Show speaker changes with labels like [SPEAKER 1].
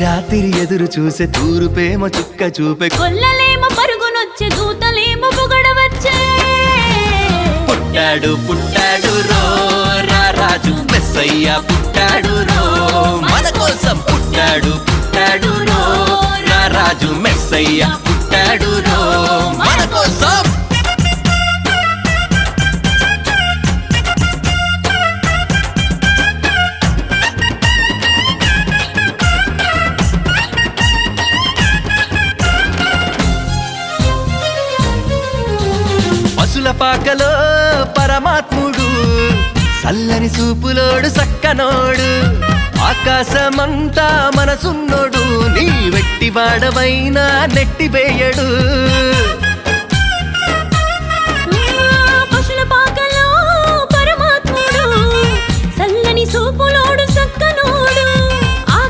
[SPEAKER 1] రాత్రి ఎదురు చూసే తూరుపేమో చుక్క చూపే
[SPEAKER 2] కొల్లలేమో పరుగునొచ్చే దూతలేమో పొగడవచ్చే
[SPEAKER 1] పుట్టాడు పుట్టాడు రో రారాజు మెస్సయ్య పుట్టాడు రో మన కోసం పుట్టాడు పుట్టాడు రో రారాజు మెస్సయ్య పుట్టాడు రో మన కోసం పశుల పాకలో పరమాత్ముడు చల్లని చూపులోడు సక్కనోడు ఆకాశమంతా మనసున్నోడు నీ వెట్టి వాడవైనా నెట్టివేయడు
[SPEAKER 2] పశుల పాకలో పరమాత్ముడు చల్లని చూపులోడు